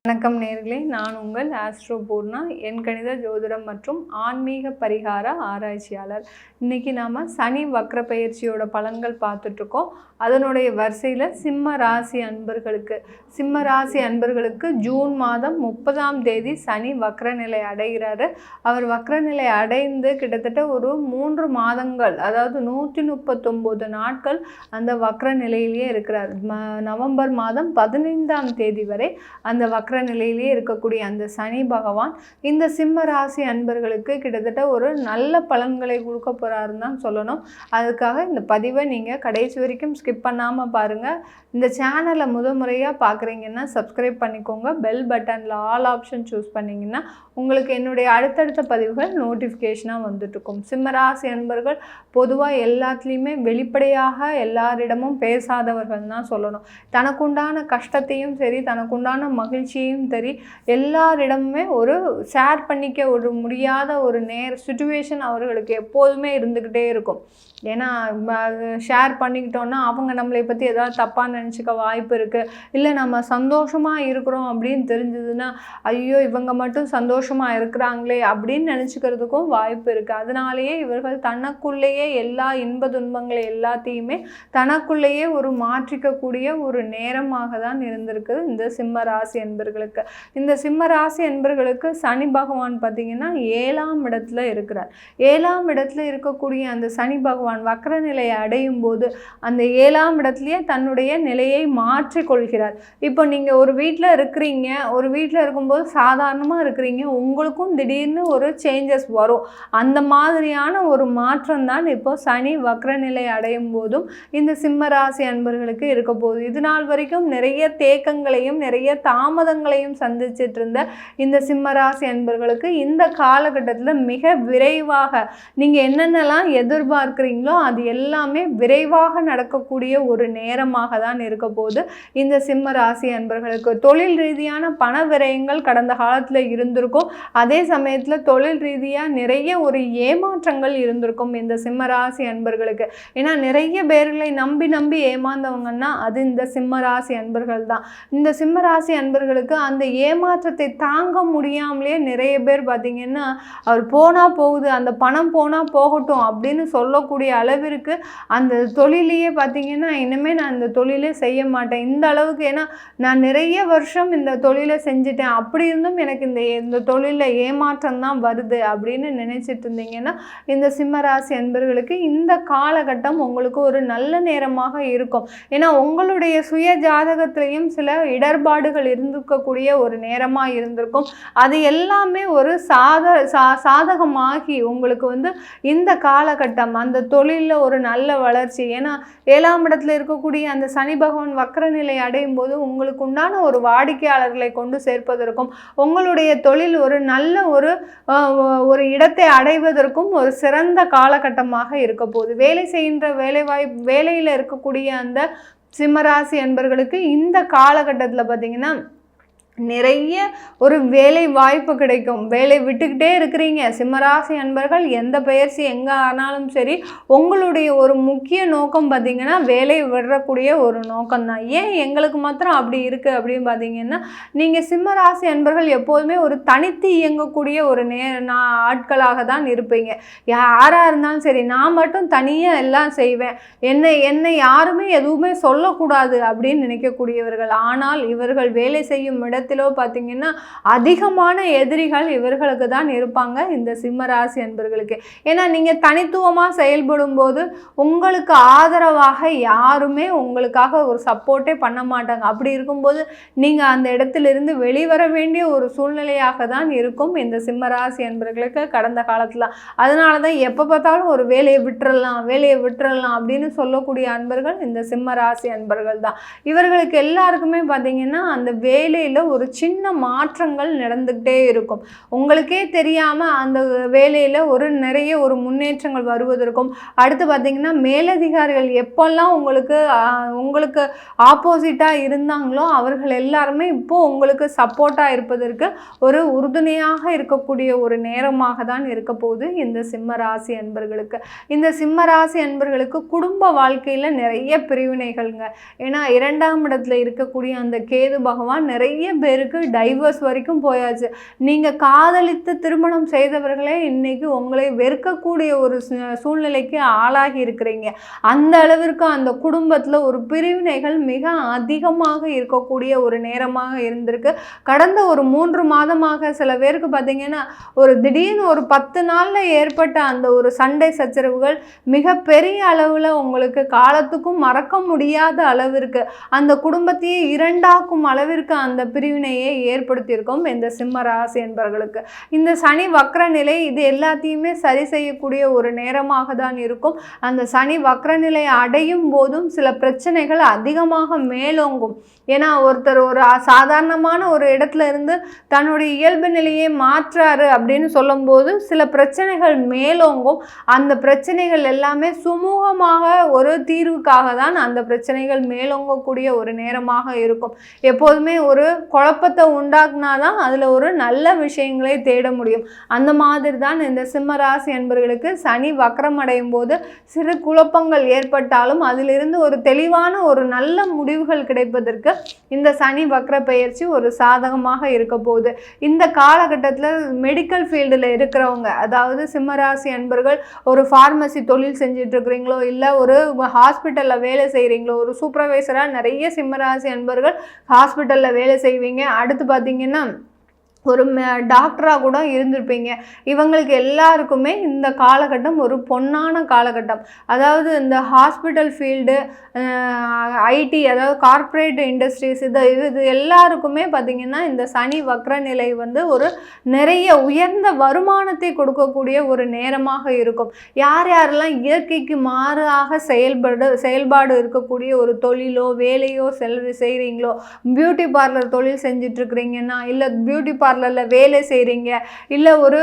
வணக்கம் நேர்களே, நான் உங்கள் ஆஸ்ட்ரோ பூர்ணா, எண்கணித ஜோதிடம் மற்றும் ஆன்மீக பரிகார ஆராய்ச்சியாளர். இன்றைக்கி நாம் சனி வக்ர பயிற்சியோட பலன்கள் பார்த்துட்ருக்கோம். அதனுடைய வரிசையில் சிம்ம ராசி அன்பர்களுக்கு ஜூன் மாதம் 30ஆம் தேதி சனி வக்ரநிலை அடைகிறாரு. அவர் வக்ரநிலை அடைந்து கிட்டத்தட்ட ஒரு 3 மாதங்கள், அதாவது 139 நாட்கள் அந்த வக்ர நிலையிலேயே இருக்கிறார். நவம்பர் மாதம் 15ஆம் தேதி வரை அந்த வக்ர நிலையிலேயே இருக்கக்கூடிய அந்த சனி பகவான் இந்த சிம்ம ராசி அன்பர்களுக்கு கிட்டத்தட்ட ஒரு நல்ல பலன்களை கொடுக்க போறாருன்னு தான் சொல்லணும். அதுக்காக இந்த பதிவை நீங்கள் கடைசி வரைக்கும் ஸ்கிப் பண்ணாமல் பாருங்கள். இந்த சேனலை முறையாக பார்க்குறீங்கன்னா சப்ஸ்கிரைப் பண்ணிக்கோங்க. பெல் பட்டனில் ஆல் ஆப்ஷன் சூஸ் பண்ணிங்கன்னா உங்களுக்கு என்னுடைய அடுத்தடுத்த பதிவுகள் நோட்டிஃபிகேஷனாக வந்துட்டுருக்கும். சிம்மராசி அன்பர்கள் பொதுவாக எல்லாத்துலேயுமே வெளிப்படையாக எல்லாரிடமும் பேசாதவர்கள் தான் சொல்லணும். தனக்குண்டான கஷ்டத்தையும் சரி, தனக்குண்டான மகிழ்ச்சியையும் சரி, எல்லாரிடமுமே ஒரு ஷேர் பண்ணிக்க ஒரு முடியாத ஒரு சுச்சுவேஷன் அவர்களுக்கு எப்போதுமே இருந்துக்கிட்டே இருக்கும். ஏன்னா ஷேர் பண்ணிக்கிட்டோன்னா அவங்க நம்மளை பற்றி ஏதாவது தப்பாக நினச்சிக்க வாய்ப்பு இருக்குது. இல்லை நம்ம சந்தோஷமாக இருக்கிறோம் அப்படின்னு தெரிஞ்சதுன்னா, ஐயோ இவங்க மட்டும் சந்தோஷமாக இருக்கிறாங்களே அப்படின்னு நினச்சிக்கிறதுக்கும் வாய்ப்பு இருக்குது. அதனாலேயே இவர்கள் தனக்குள்ளேயே எல்லா இன்ப துன்பங்களை எல்லாத்தையுமே தனக்குள்ளேயே ஒரு மாற்றிக்கக்கூடிய ஒரு நேரமாக தான் இருந்திருக்குது இந்த சிம்ம ராசி என்பர்களுக்கு. இந்த சிம்ம ராசி என்பர்களுக்கு சனி பகவான் பார்த்திங்கன்னா 7ஆம் இடத்துல இருக்கிறார். 7ஆம் இடத்துல இருக்கக்கூடிய அந்த சனி பகவான் வக்ர நிலையை அடையும் போது அந்த 7ஆம் இடத்துலயே தன்னுடைய நிலையை மாற்றிக்கொள்கிறார். இப்போ நீங்கள் ஒரு வீட்டில் இருக்கிறீங்க, ஒரு வீட்டில் இருக்கும்போது சாதாரணமாக இருக்கிறீங்க, உங்களுக்கும் திடீர்னு ஒரு சேஞ்சஸ் வரும். அந்த மாதிரியான ஒரு மாற்றம் தான் இப்போ சனி வக்ர நிலை அடையும் போதும் இந்த சிம்ம ராசி அன்பர்களுக்கு இருக்க போகுது. இது நாள் வரைக்கும் நிறைய தேக்கங்களையும் நிறைய தாமதங்களையும் சந்திச்சிட்டு இருந்த இந்த சிம்ம ராசி அன்பர்களுக்கு இந்த காலகட்டத்தில் மிக விரைவாக நீங்கள் என்னென்னலாம் எதிர்பார்க்குறீங்களோ அது எல்லாமே விரைவாக நடக்கக்கூடிய ஒரு நேரமாக தான் இருக்க போது இந்த சிம்ம ராசி அன்பர்களுக்கு. தொழில் ரீதியான பண விரயங்கள் கடந்த காலத்தில் இருந்திருக்கும். அதே சமயத்தில் தொழில் ரீதியாக நிறைய ஒரு ஏமாற்றங்கள் இருந்திருக்கும் இந்த சிம்ம ராசி அன்பர்களுக்கு. ஏன்னா நிறைய பேர்களை நம்பி ஏமாந்தவங்கன்னா அது இந்த சிம்ம ராசி அன்பர்கள் தான். இந்த சிம்ம ராசி அன்பர்களுக்கு அந்த ஏமாற்றத்தை தாங்க முடியாமலே நிறைய பேர் பார்த்தீங்கன்னா, அவர் போனால் போகுது, அந்த பணம் போனால் போகட்டும் அப்படின்னு சொல்லக்கூடிய அளவிற்கு அந்த தொழிலையே பார்த்தீங்கன்னா, இனிமேல் நான் இந்த தொழிலே செய்ய மாட்டேன் இந்த அளவுக்கு, ஏன்னா நான் நிறைய வருஷம் இந்த தொழிலை செஞ்சுட்டேன், அப்படி இருந்தும் எனக்கு இந்த தொழிலில் ஏமாற்றம் தான் வருது அப்படின்னு நினைச்சிட்டு இருந்தீங்கன்னா, இந்த சிம்மராசி அன்பர்களுக்கு இந்த காலகட்டம் உங்களுக்கு ஒரு நல்ல நேரமாக இருக்கும். ஏன்னா உங்களுடைய சுய ஜாதகத்திலையும் சில இடர்பாடுகள் இருந்திருக்கக்கூடிய ஒரு நேரமாக இருந்திருக்கும். அது எல்லாமே ஒரு சாதகமாகி உங்களுக்கு இந்த காலகட்டம் அந்த தொழிலில் ஒரு நல்ல வளர்ச்சி. ஏன்னா 7ஆம் இடத்துல இருக்கக்கூடிய அந்த சனி பகவான் வக்ர நிலை அடையும் போது உங்களுக்கு உண்டான ஒரு வாடிக்கையாளர்களை கொண்டு சேர்ப்பதற்கும் உங்களுடைய தொழில் ஒரு நல்ல ஒரு இடத்தை அடைவதற்கும் ஒரு சிறந்த காலகட்டமாக இருக்க போகுது. வேலை செய்கின்ற வேலையில் இருக்கக்கூடிய அந்த சிம்மராசி அன்பர்களுக்கு இந்த காலகட்டத்தில் பார்த்தீங்கன்னா நிறைய ஒரு வேலை வாய்ப்பு கிடைக்கும். வேலை விட்டுக்கிட்டே இருக்கிறீங்க சிம்மராசி அன்பர்கள், எந்த பயிற்சி எங்கே ஆனாலும் சரி, உங்களுடைய ஒரு முக்கிய நோக்கம் பார்த்திங்கன்னா வேலை விடக்கூடிய ஒரு நோக்கம்தான். ஏன் எங்களுக்கு மாத்திரம் அப்படி இருக்குது அப்படின்னு பார்த்தீங்கன்னா, நீங்கள் சிம்மராசி அன்பர்கள் எப்போதுமே ஒரு தனித்து இயங்கக்கூடிய ஒரு ஆட்களாக தான் இருப்பீங்க. யாராக இருந்தாலும் சரி, நான் மட்டும் தனியாக எல்லாம் செய்வேன், என்னை யாருமே எதுவுமே சொல்லக்கூடாது அப்படின்னு நினைக்கக்கூடியவர்கள். ஆனால் இவர்கள் வேலை செய்யும் பார்த்தீங்கன்னா அதிகமான எதிரிகள் இவர்களுக்கு தான் இருப்பாங்க இந்த சிம்மராசி அன்பர்களுக்கு. ஏன்னா நீங்க தனித்துவமா செயல்படும் போது உங்களுக்கு ஆதரவாக யாருமே உங்களுக்காக ஒரு சப்போர்ட்டே பண்ண மாட்டாங்க. அப்படி இருக்கும்போது நீங்க அந்த இடத்திலிருந்து வெளிவர வேண்டிய ஒரு சூழ்நிலையாக தான் இருக்கும் இந்த சிம்மராசி அன்பர்களுக்கு கடந்த காலத்துல. அதனால தான் எப்போ பார்த்தாலும் ஒரு வேலையை விட்டுறலாம் அப்படின்னு சொல்லக்கூடிய அன்பர்கள் இந்த சிம்மராசி அன்பர்கள் தான். இவர்களுக்கு எல்லாருக்குமே பார்த்தீங்கன்னா அந்த வேலையில் ஒரு சின்ன மாற்றங்கள் நடந்துகிட்டே இருக்கும். உங்களுக்கே தெரியாமல் அந்த வேலையில் நிறைய ஒரு முன்னேற்றங்கள் வருவதற்கும், அடுத்து பார்த்தீங்கன்னா மேலதிகாரிகள் எப்போல்லாம் உங்களுக்கு ஆப்போசிட்டாக இருந்தாங்களோ அவர்கள் எல்லாருமே இப்போது உங்களுக்கு சப்போர்ட்டாக இருப்பதற்கு ஒரு உறுதுணையாக இருக்கக்கூடிய ஒரு நேரமாக தான் இருக்க போகுது இந்த சிம்ம ராசி அன்பர்களுக்கு. இந்த சிம்ம ராசி அன்பர்களுக்கு குடும்ப வாழ்க்கையில் நிறைய பிரிவினைகள்ங்க. ஏன்னா 2ஆம் இடத்துல இருக்கக்கூடிய அந்த கேது பகவான் நிறைய பேருக்கு டைவர்ஸ் வரைக்கும் போயாச்சு. நீங்கள் காதலித்து திருமணம் செய்தவர்களே இன்னைக்கு உங்களை வெறுக்கக்கூடிய ஒரு சூழ்நிலைக்கு ஆளாகி இருக்கிறீங்க. அந்த அளவிற்கு அந்த குடும்பத்தில் ஒரு பிரிவினைகள் மிக அதிகமாக இருக்கக்கூடிய ஒரு நேரமாக இருந்திருக்கு. கடந்த ஒரு 3 மாதமாக சில பேருக்கு பார்த்தீங்கன்னா ஒரு திடீர்னு ஒரு 10 நாளில் ஏற்பட்ட அந்த ஒரு சண்டை சச்சரவுகள் மிகப்பெரிய அளவில் உங்களுக்கு காலத்துக்கும் மறக்க முடியாத அளவிற்கு அந்த குடும்பத்தையே இரண்டாக்கும் அளவிற்கு அந்த பிரிவினையை ஏற்படுத்தியிருக்கோம் இந்த சிம்ம ராசி என்பவர்களுக்கு. இந்த சனி வக்ர நிலை இது எல்லாத்தையுமே சரி செய்யக்கூடிய ஒரு நேரமாக தான் இருக்கும். அந்த சனி வக்ர நிலை அடையும் போதும் சில பிரச்சனைகள் அதிகமாக மேலோங்கும். ஏன்னா ஒருத்தர் ஒரு சாதாரணமான ஒரு இடத்துல இருந்து தன்னுடைய இயல்பு நிலையை மாற்றாரு அப்படின்னு சொல்லும்போது சில பிரச்சனைகள் மேலோங்கும். அந்த பிரச்சனைகள் எல்லாமே சுமூகமாக ஒரு தீர்வுக்காக தான் அந்த பிரச்சனைகள் மேலோங்கக்கூடிய ஒரு நேரமாக இருக்கும். எப்போதுமே ஒரு குழப்பத்தை உண்டாக்குனாதான் அதில் ஒரு நல்ல விஷயங்களை தேட முடியும். அந்த மாதிரி தான் இந்த சிம்ம ராசி என்பவர்களுக்கு சனி வக்ரம் அடையும் போது சிறு குழப்பங்கள் ஏற்பட்டாலும் அதிலிருந்து ஒரு தெளிவான ஒரு நல்ல முடிவுகள் கிடைப்பதற்கு இந்த சனி வக்ர பெயர்ச்சி ஒரு சாதகமாக இருக்க போகுது. இந்த காலகட்டத்தில் மெடிக்கல் ஃபீல்டில் இருக்கிறவங்க, அதாவது சிம்மராசி அன்பர்கள் ஒரு ஃபார்மசி தொழில் செஞ்சுட்டு இருக்கிறீங்களோ, இல்லை ஒரு ஹாஸ்பிட்டலில் வேலை செய்கிறீங்களோ, ஒரு சூப்பர்வைசராக நிறைய சிம்மராசி அன்பர்கள் ஹாஸ்பிட்டலில் வேலை செய்வீங்க. அடுத்து பார்த்தீங்கன்னா ஒரு டாக்டராக கூட இருந்திருப்பீங்க. இவங்களுக்கு எல்லாருக்குமே இந்த காலகட்டம் ஒரு பொன்னான காலகட்டம். அதாவது இந்த ஹாஸ்பிட்டல் ஃபீல்டு, ஐடி, அதாவது கார்ப்பரேட் இண்டஸ்ட்ரீஸ், இது எல்லாருக்குமே பார்த்திங்கன்னா இந்த சனி வக்ர நிலை வந்து ஒரு நிறைய உயர்ந்த வருமானத்தை கொடுக்கக்கூடிய ஒரு நேரமாக இருக்கும். யார் யாரெல்லாம் இயற்கைக்கு மாறாக செயல்பாடு இருக்கக்கூடிய ஒரு தொழிலோ வேலையோ செய்கிறீங்களோ, பியூட்டி பார்லர் தொழில் செஞ்சிட்ருக்கிறீங்கன்னா, இல்லை பியூட்டி பார்லரில் வேலை செய்கிறீங்க, இல்லை ஒரு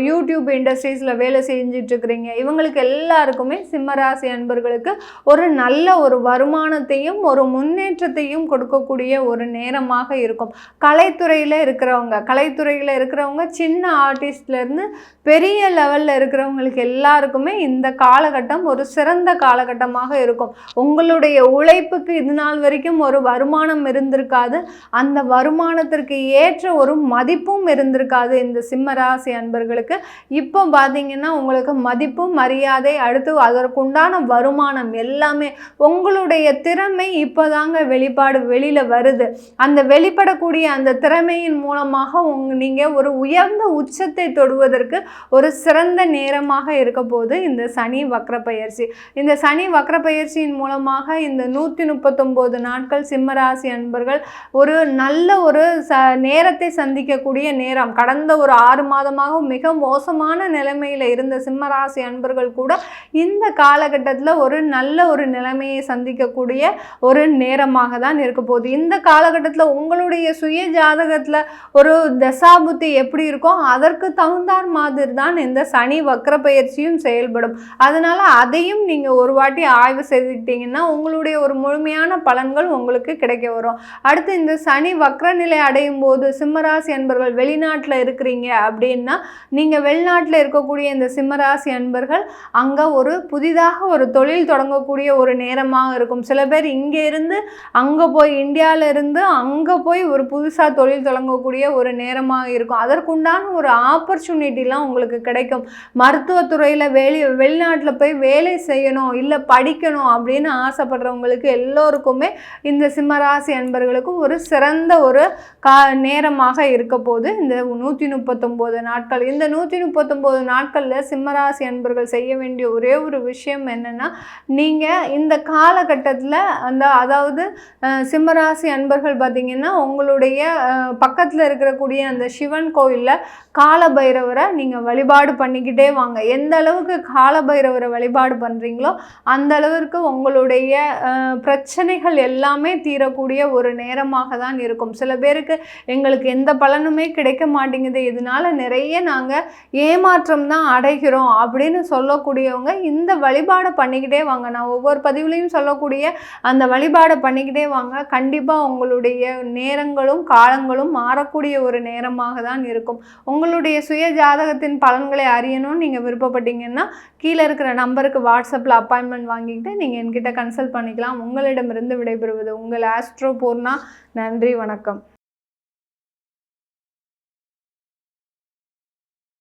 யூடியூப் இண்டஸ்ட்ரீஸில் வேலை செஞ்சிட்ருக்கிறீங்க, இவங்களுக்கு எல்லாருக்குமே சிம்மராசி அன்பர்களுக்கு ஒரு நல்ல ஒரு வருமானத்தையும் ஒரு முன்னேற்றத்தையும் கொடுக்கக்கூடிய ஒரு நேரமாக இருக்கும். கலைத்துறையில் இருக்கிறவங்க சின்ன ஆர்டிஸ்ட்லேருந்து பெரிய லெவலில் இருக்கிறவங்களுக்கு எல்லாருக்குமே இந்த காலகட்டம் ஒரு சிறந்த காலகட்டமாக இருக்கும். உங்களுடைய உழைப்புக்கு இது நாள் வரைக்கும் ஒரு வருமானம் இருந்திருக்காது. அந்த வருமானத்திற்கு ஏற்ற ஒரு மதிப்பும் இருந்திருக்காது இந்த சிம்ம ராசி அன்பர்களுக்கு. இப்போ பார்த்தீங்கன்னா உங்களுக்கு மதிப்பும் மரியாதை, அடுத்து அதற்குண்டான வருமானம் எல்லாமே உங்களுடைய திறமை இப்போதாங்க வெளியில் வருது. அந்த வெளிப்படக்கூடிய அந்த திறமையின் மூலமாக நீங்கள் ஒரு உயர்ந்த உச்சத்தை தொடுவதற்கு ஒரு சிறந்த நேரமாக இருக்க போது இந்த சனி வக்ர பயிற்சி. இந்த சனி வக்ர பயிற்சியின் மூலமாக இந்த 139 நாட்கள் சிம்மராசி அன்பர்கள் ஒரு நல்ல ஒரு நேரத்தை சந்திக்கக்கூடிய நேரம். கடந்த ஒரு 6 மாதமாக மிக மோசமான நிலைமையில் இருந்த சிம்மராசி அன்பர்கள் கூட இந்த காலகட்டத்தில் ஒரு நல்ல ஒரு நிலைமையை சந்திக்கக்கூடிய ஒரு நேரமாக தான் இருக்க போகுது. இந்த காலகட்டத்தில் உங்களுடைய சுய ஜாதகத்தில் ஒரு தசாபுத்தி எப்படி இருக்கோ அதற்கு தகுந்தார் மாதிரி தான் இந்த சனி வக்ர பயிற்சியும் செயல்படும். அதனால் அதையும் நீங்கள் ஒரு வாட்டி ஆய்வு செய்துக்கிட்டீங்கன்னா உங்களுடைய ஒரு முழுமையான பலன்கள் உங்களுக்கு கிடைக்க வரும். அடுத்து இந்த சனி வக்ர நிலை அடையும் போது சிம்மராசி அன்பர்கள் வெளிநாட்டில் இருக்கிறீங்க அப்படின்னா நீங்கள் வெளிநாட்டில் இருக்கக்கூடிய இந்த சிம்மராசி அன்பர்கள் அங்கே ஒரு புதிதாக ஒரு தொழில் தொடங்கக்கூடிய ஒரு நேரமாக இருக்கும். சில பேர் இங்கே இருந்து அங்கே போய், இந்தியாவில் இருந்து அங்கே போய் ஒரு புதுசாக தொழில் தொடங்கக்கூடிய ஒரு நேரமாக இருக்கும். அதற்குண்டான ஒரு ஆப்பர்ச்சுனிட்டிலாம் உங்களுக்கு கிடைக்கும். மருத்துவத்துறையில் வெளிநாட்டில் போய் வேலை செய்யணும், இல்லை படிக்கணும் அப்படின்னு ஆசைப்படுறவங்களுக்கு எல்லோருக்குமே இந்த சிம்மராசி அன்பர்களுக்கு ஒரு சிறந்த ஒரு நேரமாக இருக்க போது இந்த 139 நாட்கள். இந்த 139 நாட்களில் சிம்மராசி அன்பர்கள் செய்ய வேண்டிய ஒரே ஒரு விஷயம் என்னென்னா, நீங்கள் இந்த காலகட்டத்தில் அதாவது சிம்மராசி அன்பர்கள் பார்த்திங்கன்னா உங்களுடைய பக்கத்தில் இருக்கக்கூடிய அந்த சிவன் கோயிலில் காலபைரவரை நீங்கள் வழிபாடு பண்ணிக்கிட்டே வாங்க. எந்த அளவுக்கு காலபைரவரை வழிபாடு பண்ணுறீங்களோ அந்த அளவிற்கு உங்களுடைய பிரச்சனைகள் எல்லாமே தீரக்கூடிய ஒரு நேரமாக தான் இருக்கும். சில பேருக்கு எங்களுக்கு எந்த பலனுமே கிடைக்க மாட்டேங்குது, இதனால நிறைய நாங்கள் ஏமாற்றம் தான் அடைகிறோம் அப்படின்னு சொல்லக்கூடியவங்க இந்த வழிபாடை பண்ணிக்கிட்டே வாங்க. நான் ஒவ்வொரு பதிவுலையும் சொல்லக்கூடிய அந்த வழிபாடை பண்ணிக்கிட்டே வாங்க. கண்டிப்பாக உங்களுடைய நேரங்களும் காலங்களும் மாறக்கூடிய ஒரு நேரமாக தான் இருக்கும். உங்களுடைய சுய ஜாதகத்தின் பலன்களை அறியணும்னு நீங்கள் விருப்பப்பட்டீங்கன்னா கீழே இருக்கிற நம்பருக்கு வாட்ஸ்அப்பில் அப்பாயின்மெண்ட் வாங்கிக்கிட்டு நீங்கள் என்கிட்ட கன்சல்ட் பண்ணிக்கலாம். உங்களிடமிருந்து விடைபெறுவது உங்கள் ஆஸ்ட்ரோ பூர்ணா. நன்றி, வணக்கம்.